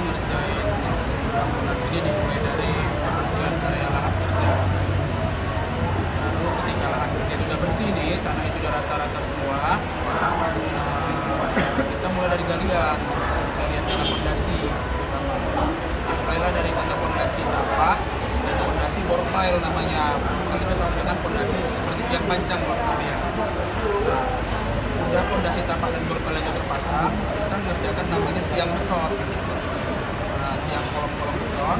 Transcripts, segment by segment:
ngerjain bangunan ini dimulai dari pembersihan area lahan kerja. Lalu ketika lahan kerja sudah bersih nih, tanahnya sudah rata-rata semua, kita mulai dari galian tanah fondasi. Mulailah dari tanah fondasi tapak dan fondasi bor pile namanya. Kalau kita sama dengan fondasi seperti tiang pancang kalau kalian. Udah fondasi tapak dan bor pile itu terpasang, kita mengerjakan namanya tiang beton. Nah, tiang kolom-kolom beton,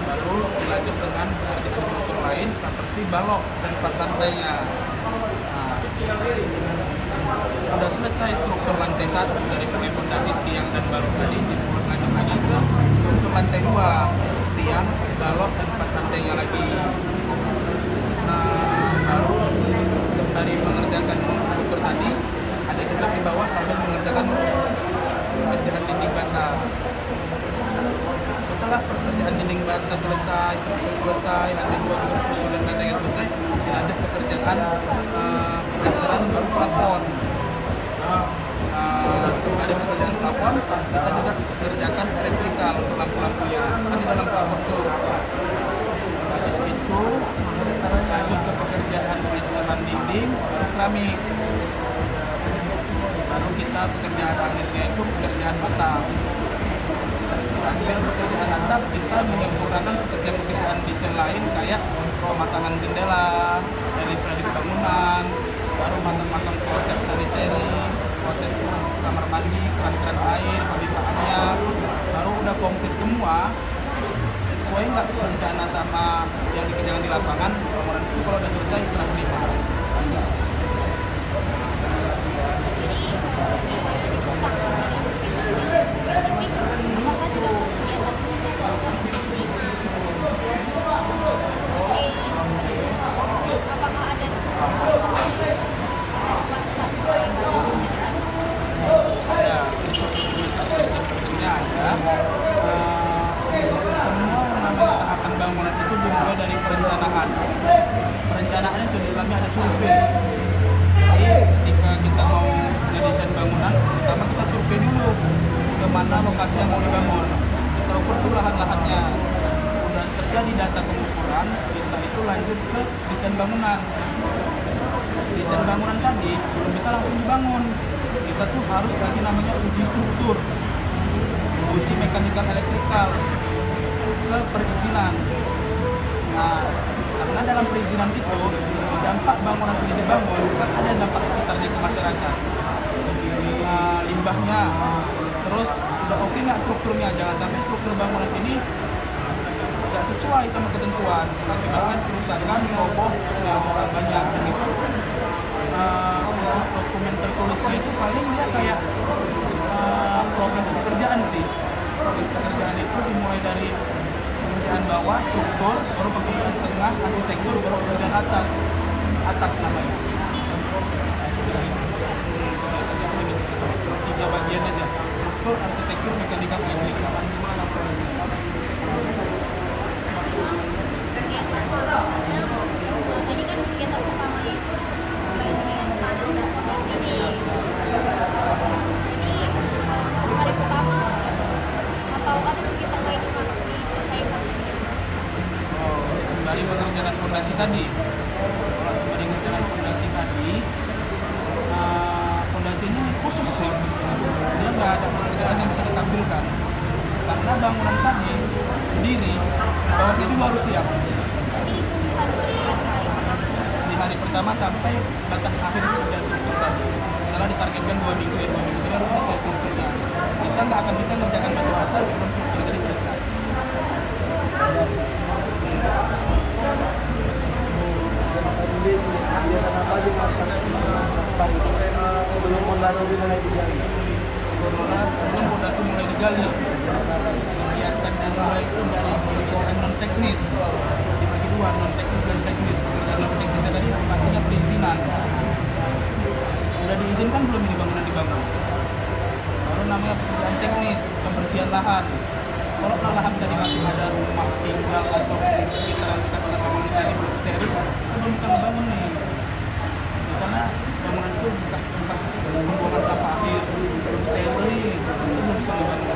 baru dilanjut dengan pekerjaan struktur lain seperti balok dan empat lantainya. Nah, sudah selesai struktur lantai 1 dari fondasi tiang dan balok tadi, lanjut lagi ke struktur lantai 2, tiang, balok dan empat lantainya lagi. Nah, baru sembari mengerjakan struktur tadi, ada juga di bawah sambil mengerjakan pekerjaan dinding bata. Setelah pekerjaan dinding bata selesai, struktur selesai, lantai 2 juga struktur dan lantainya selesai, dilanjut pekerjaan plesteran baru plafon. Sembari pekerjaan plafon, kita juga kerjakan elektrikal untuk lampu-lampunya. Kan di dalam plafon tuh. Habis itu lanjut ke pekerjaan plesteran dinding, baru keramik. Baru kita pekerjaan akhirnya itu pekerjaan atap. Sambil pekerjaan atap, kita menyempurnakan pekerjaan-pekerjaan detail lain kayak pemasangan jendela dari bangunan, baru masang-masang kloset sanitary, kloset kamar mandi, keran-keran air, pembipaannya, baru udah komplit semua. Sesuai nggak rencana sama yang dikerjakan di lapangan, bangunan itu kalau udah selesai serah terima. Bangunan itu dimulai dari perencanaan. Perencanaannya itu di dalamnya ada survei. Jadi ketika kita mau ngedesain bangunan, pertama kita survei dulu ke mana lokasi yang mau dibangun. Kita ukur dulu lahan-lahannya. Udah terjadi data pengukuran, kita itu lanjut ke desain bangunan. Desain bangunan tadi belum bisa langsung dibangun. Kita tuh harus lagi namanya uji struktur, uji mekanikal elektrikal, ke perizinan. Nah, karena dalam perizinan itu dampak bangunan ini dibangun kan ada dampak sekitarnya ke masyarakat. Limbahnya, terus udah oke nggak strukturnya, jangan sampai struktur bangunan ini nggak sesuai sama ketentuan, akibatkan kerusakan, roboh, yang orang banyak gitu. Dokumen tertulisnya itu paling dia kayak progres pekerjaan sih. Progres pekerjaan itu dimulai dari pekerjaan bawah, struktur, baru pekerjaan tengah, arsitektur, baru pekerjaan atas, atap namanya. Ini bisa struktur 3 bagian aja: struktur, arsitektur, mekanikal, elektrikal. Tadi kan kegiatan pertamanya itu bagian tanah dan fondasi nih. Jadi hari pertama atau ada kegiatan lain yang harus diselesaikan? Sembari mengerjakan fondasi tadi. Kalau sembari mengerjakan fondasi tadi, fondasi ini khusus sih. Dia nggak ada pekerjaan yang bisa disambilkan. Karena bangunan tadi berdiri, bawahnya juga harus siap. Jadi itu bisa diselesaikan Di hari pertama sampai batas akhir pekerjaan struktur tadi. Misalnya ditargetkan 2 minggu, ya 2 minggu ini harus selesai strukturnya. Kita nggak akan bisa mengerjakan batu atas sebelum struktur tadi selesai. Kegiatan apa aja yang harus selesai sebelum fondasi dimulai digali? Sebelum fondasi mulai digali, kegiatan yang mulai itu dari pekerjaan non teknis dibagi 2, non teknis dan teknis. Pekerjaan non teknisnya tadi artinya perizinan. Udah diizinkan belum ini bangunan dibangun? Baru namanya pekerjaan teknis, pembersihan lahan. Kalau lahan tadi masih ada rumah tinggal atau sekitaran dekat bangunan tadi belum steril, kita belum bisa membangun nih. Di sana bangunan itu bekas tempat pembuangan sampah akhir, belum steril nih, itu belum bisa membangun.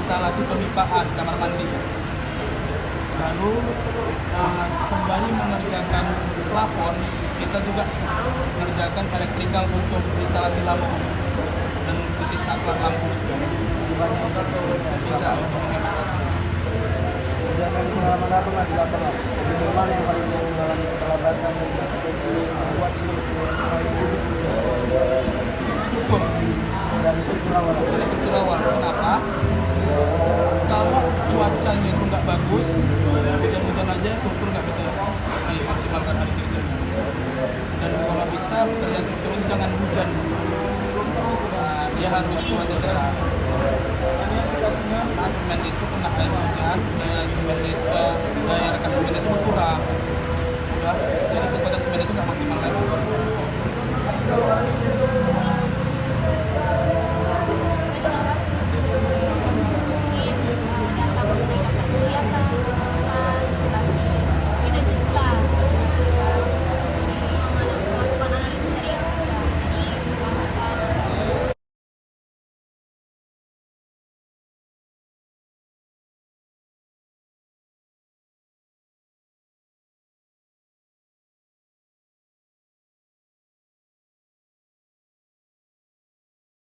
instalasi pemipaan kamar mandi. Lalu sembari mengerjakan plafon, kita juga mengerjakan elektrikal untuk instalasi lampu dan titik saklar lampu juga. Bisa untuk menghemat. Biasanya pengalaman apa nggak di lapangan? Di mana yang paling sering mengalami keterlambatan dan potensi membuat Struktur dari struktur awal? dari struktur awal. Kenapa? Kalau cuacanya itu nggak bagus, hujan-hujan aja struktur nggak bisa dimaksimalkan hari kerja. Dan kalau bisa pekerjaan struktur itu jangan hujan. Nah, dia harus cuaca cerah. Nah, semen itu kena air hujan, daya rekan semen itu berkurang. Udah, jadi kekuatan semen itu nggak maksimal lagi.